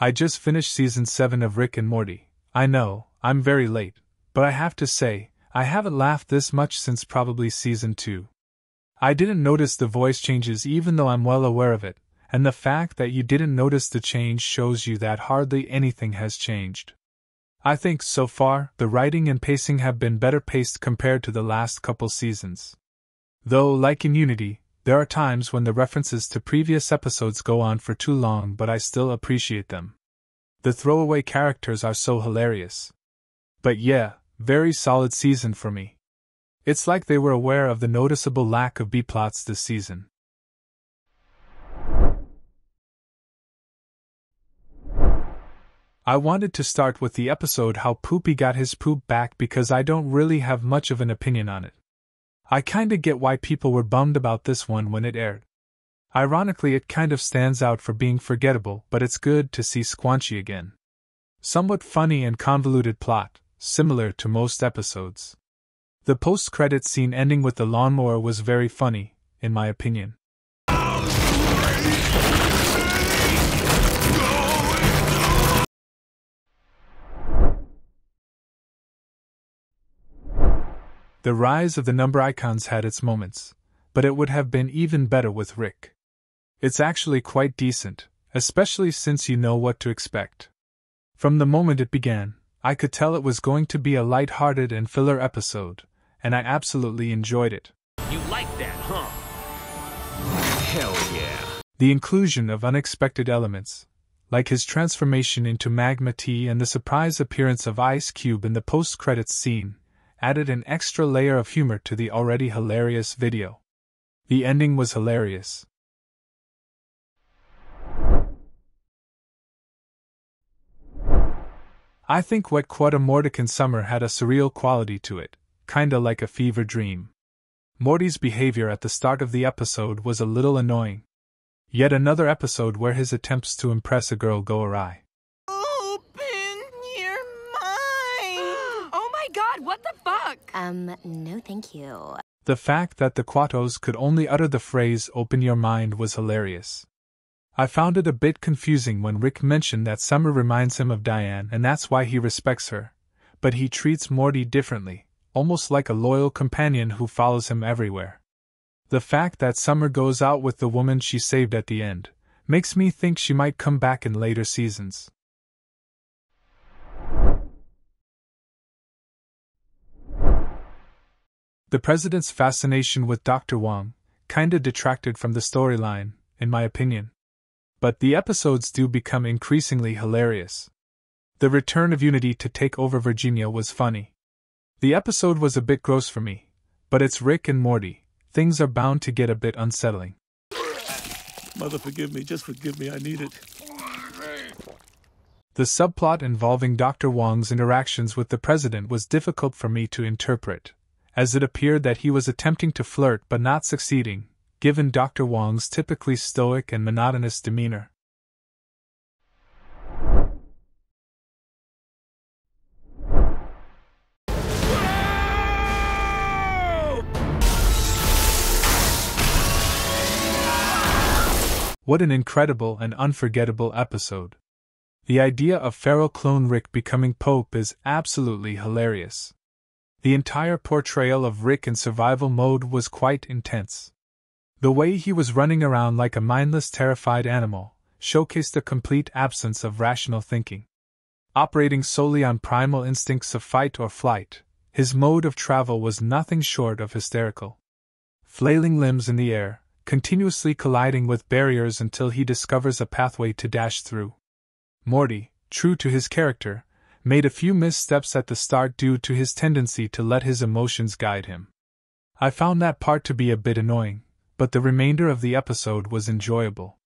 I just finished season 7 of Rick and Morty. I know, I'm very late, but I have to say, I haven't laughed this much since probably season 2. I didn't notice the voice changes even though I'm well aware of it, and the fact that you didn't notice the change shows you that hardly anything has changed. I think, so far, the writing and pacing have been better paced compared to the last couple seasons. Though, like in Unity, there are times when the references to previous episodes go on for too long, but I still appreciate them. The throwaway characters are so hilarious. But yeah, very solid season for me. It's like they were aware of the noticeable lack of B-plots this season. I wanted to start with the episode how Poopy got his poop back because I don't really have much of an opinion on it. I kinda get why people were bummed about this one when it aired. Ironically, it kind of stands out for being forgettable, but it's good to see Squanchy again. Somewhat funny and convoluted plot, similar to most episodes. The post-credits scene ending with the lawnmower was very funny, in my opinion. The rise of the number icons had its moments, but it would have been even better with Rick. It's actually quite decent, especially since you know what to expect. From the moment it began, I could tell it was going to be a light-hearted and filler episode, and I absolutely enjoyed it. You like that, huh? Hell yeah. The inclusion of unexpected elements, like his transformation into Magma T and the surprise appearance of Ice Cube in the post-credits scene, added an extra layer of humor to the already hilarious video. The ending was hilarious. I think Wet Quatta Mortican Summer had a surreal quality to it, kinda like a fever dream. Morty's behavior at the start of the episode was a little annoying. Yet another episode where his attempts to impress a girl go awry. God, what the fuck? No thank you. The fact that the Quatos could only utter the phrase "open your mind" was hilarious. I found it a bit confusing when Rick mentioned that Summer reminds him of Diane and that's why he respects her, but he treats Morty differently, almost like a loyal companion who follows him everywhere. The fact that Summer goes out with the woman she saved at the end makes me think she might come back in later seasons. The president's fascination with Dr. Wong kinda detracted from the storyline, in my opinion. But the episodes do become increasingly hilarious. The return of Unity to take over Virginia was funny. The episode was a bit gross for me, but it's Rick and Morty. Things are bound to get a bit unsettling. Mother, forgive me, just forgive me, I need it. The subplot involving Dr. Wong's interactions with the president was difficult for me to interpret, as it appeared that he was attempting to flirt but not succeeding, given Dr. Wong's typically stoic and monotonous demeanor. What an incredible and unforgettable episode. The idea of feral clone Rick becoming Pope is absolutely hilarious. The entire portrayal of Rick in survival mode was quite intense. The way he was running around like a mindless, terrified animal showcased a complete absence of rational thinking. Operating solely on primal instincts of fight or flight, his mode of travel was nothing short of hysterical. Flailing limbs in the air, continuously colliding with barriers until he discovers a pathway to dash through. Morty, true to his character, made a few missteps at the start due to his tendency to let his emotions guide him. I found that part to be a bit annoying, but the remainder of the episode was enjoyable.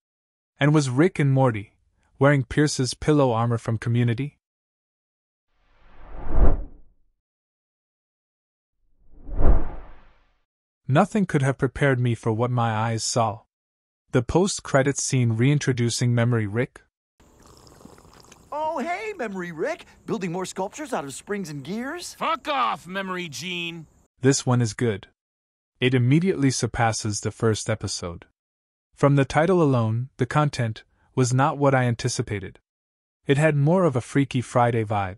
And was Rick and Morty wearing Pierce's pillow armor from Community? Nothing could have prepared me for what my eyes saw. The post-credits scene reintroducing Memory Rick. Oh, hey, Memory Rick! Building more sculptures out of springs and gears? Fuck off, Memory Gene! This one is good. It immediately surpasses the first episode. From the title alone, the content was not what I anticipated. It had more of a Freaky Friday vibe.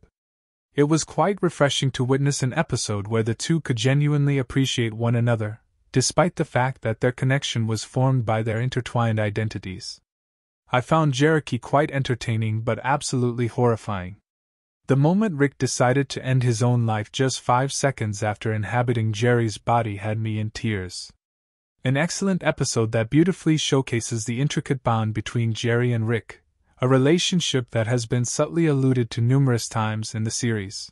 It was quite refreshing to witness an episode where the two could genuinely appreciate one another, despite the fact that their connection was formed by their intertwined identities. I found Jericho quite entertaining but absolutely horrifying. The moment Rick decided to end his own life just 5 seconds after inhabiting Jerry's body had me in tears. An excellent episode that beautifully showcases the intricate bond between Jerry and Rick, a relationship that has been subtly alluded to numerous times in the series.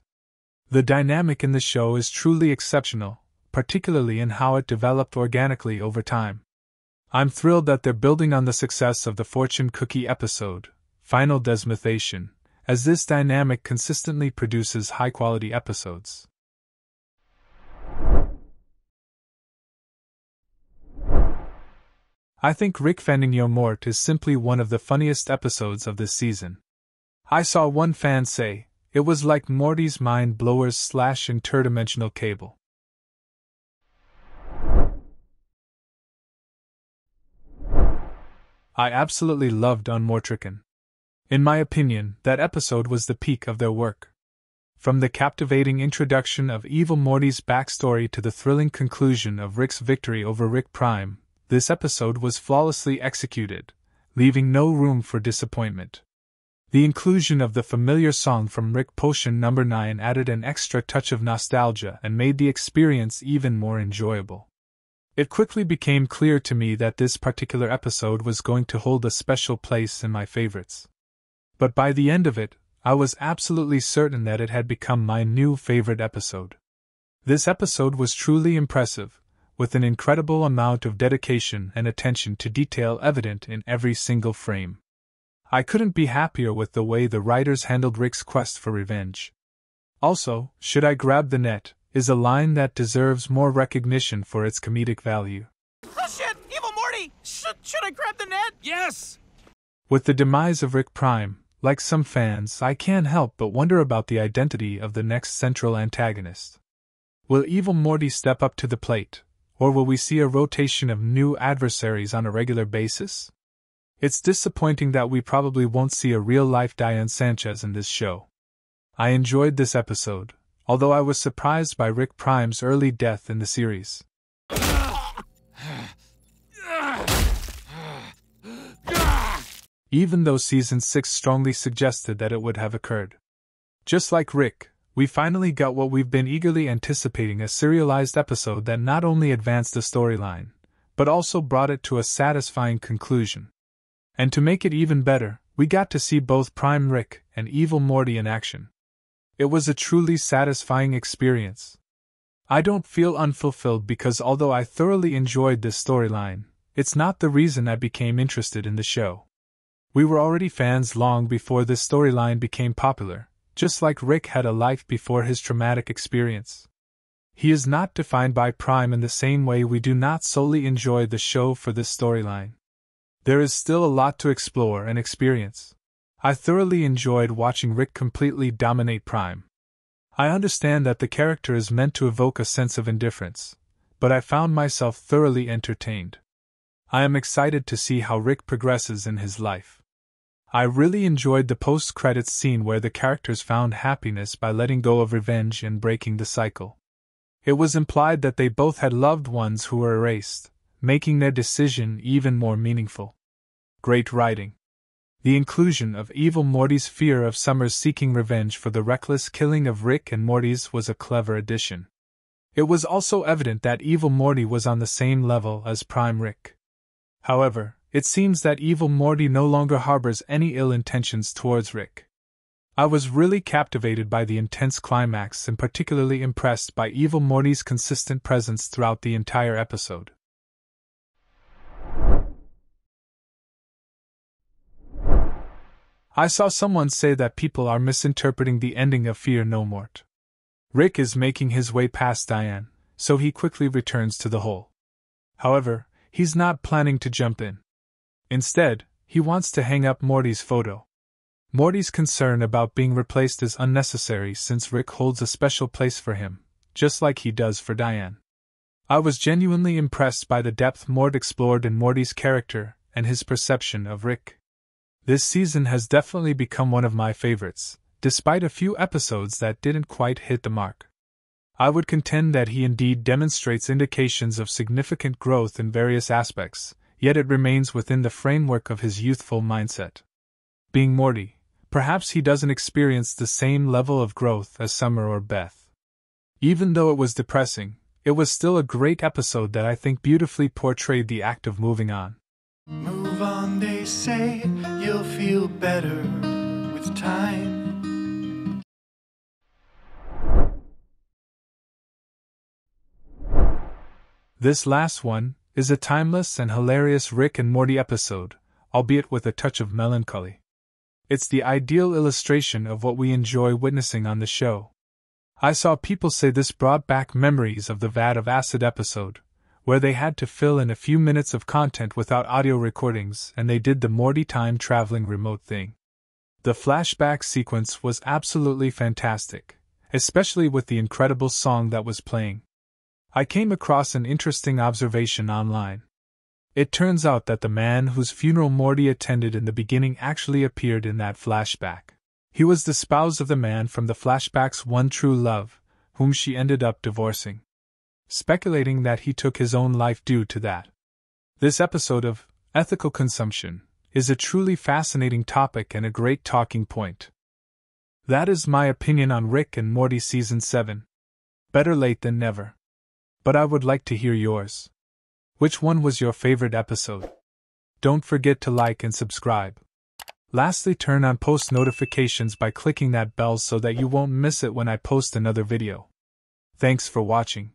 The dynamic in the show is truly exceptional, particularly in how it developed organically over time. I'm thrilled that they're building on the success of the Fortune Cookie episode, Final Desmithation, as this dynamic consistently produces high-quality episodes. I think Rick Finding Your Mort is simply one of the funniest episodes of this season. I saw one fan say, it was like Morty's mind blowers / interdimensional cable. I absolutely loved Unmortrican. In my opinion, that episode was the peak of their work. From the captivating introduction of Evil Morty's backstory to the thrilling conclusion of Rick's victory over Rick Prime, this episode was flawlessly executed, leaving no room for disappointment. The inclusion of the familiar song from Rick Potion No. 9 added an extra touch of nostalgia and made the experience even more enjoyable. It quickly became clear to me that this particular episode was going to hold a special place in my favorites. But by the end of it, I was absolutely certain that it had become my new favorite episode. This episode was truly impressive, with an incredible amount of dedication and attention to detail evident in every single frame. I couldn't be happier with the way the writers handled Rick's quest for revenge. Also, "Should I grab the net?" is a line that deserves more recognition for its comedic value. Oh shit! Evil Morty! Should I grab the net? Yes! With the demise of Rick Prime, like some fans, I can't help but wonder about the identity of the next central antagonist. Will Evil Morty step up to the plate, or will we see a rotation of new adversaries on a regular basis? It's disappointing that we probably won't see a real-life Diane Sanchez in this show. I enjoyed this episode, although I was surprised by Rick Prime's early death in the series. Even though Season 6 strongly suggested that it would have occurred. Just like Rick, we finally got what we've been eagerly anticipating, a serialized episode that not only advanced the storyline, but also brought it to a satisfying conclusion. And to make it even better, we got to see both Prime Rick and Evil Morty in action. It was a truly satisfying experience. I don't feel unfulfilled because although I thoroughly enjoyed this storyline, it's not the reason I became interested in the show. We were already fans long before this storyline became popular, just like Rick had a life before his traumatic experience. He is not defined by Prime in the same way we do not solely enjoy the show for this storyline. There is still a lot to explore and experience. I thoroughly enjoyed watching Rick completely dominate Prime. I understand that the character is meant to evoke a sense of indifference, but I found myself thoroughly entertained. I am excited to see how Rick progresses in his life. I really enjoyed the post-credits scene where the characters found happiness by letting go of revenge and breaking the cycle. It was implied that they both had loved ones who were erased, making their decision even more meaningful. Great writing. The inclusion of Evil Morty's fear of Summers seeking revenge for the reckless killing of Rick and Morty's was a clever addition. It was also evident that Evil Morty was on the same level as Prime Rick. However, it seems that Evil Morty no longer harbors any ill intentions towards Rick. I was really captivated by the intense climax and particularly impressed by Evil Morty's consistent presence throughout the entire episode. I saw someone say that people are misinterpreting the ending of Fear No Mort. Rick is making his way past Diane, so he quickly returns to the hole. However, he's not planning to jump in. Instead, he wants to hang up Morty's photo. Morty's concern about being replaced is unnecessary since Rick holds a special place for him, just like he does for Diane. I was genuinely impressed by the depth Mort explored in Morty's character and his perception of Rick. This season has definitely become one of my favorites, despite a few episodes that didn't quite hit the mark. I would contend that he indeed demonstrates indications of significant growth in various aspects, yet it remains within the framework of his youthful mindset. Being Morty, perhaps he doesn't experience the same level of growth as Summer or Beth. Even though it was depressing, it was still a great episode that I think beautifully portrayed the act of moving on. Move on, they say, you'll feel better with time. This last one is a timeless and hilarious Rick and Morty episode, albeit with a touch of melancholy. It's the ideal illustration of what we enjoy witnessing on the show. I saw people say this brought back memories of the Vat of Acid episode, where they had to fill in a few minutes of content without audio recordings and they did the Morty time traveling remote thing. The flashback sequence was absolutely fantastic, especially with the incredible song that was playing. I came across an interesting observation online. It turns out that the man whose funeral Morty attended in the beginning actually appeared in that flashback. He was the spouse of the man from the flashback's one true love, whom she ended up divorcing. Speculating that he took his own life due to that. This episode of Ethical Consumption is a truly fascinating topic and a great talking point. That is my opinion on Rick and Morty Season 7. Better late than never. But I would like to hear yours. Which one was your favorite episode? Don't forget to like and subscribe. Lastly, turn on post notifications by clicking that bell so that you won't miss it when I post another video. Thanks for watching.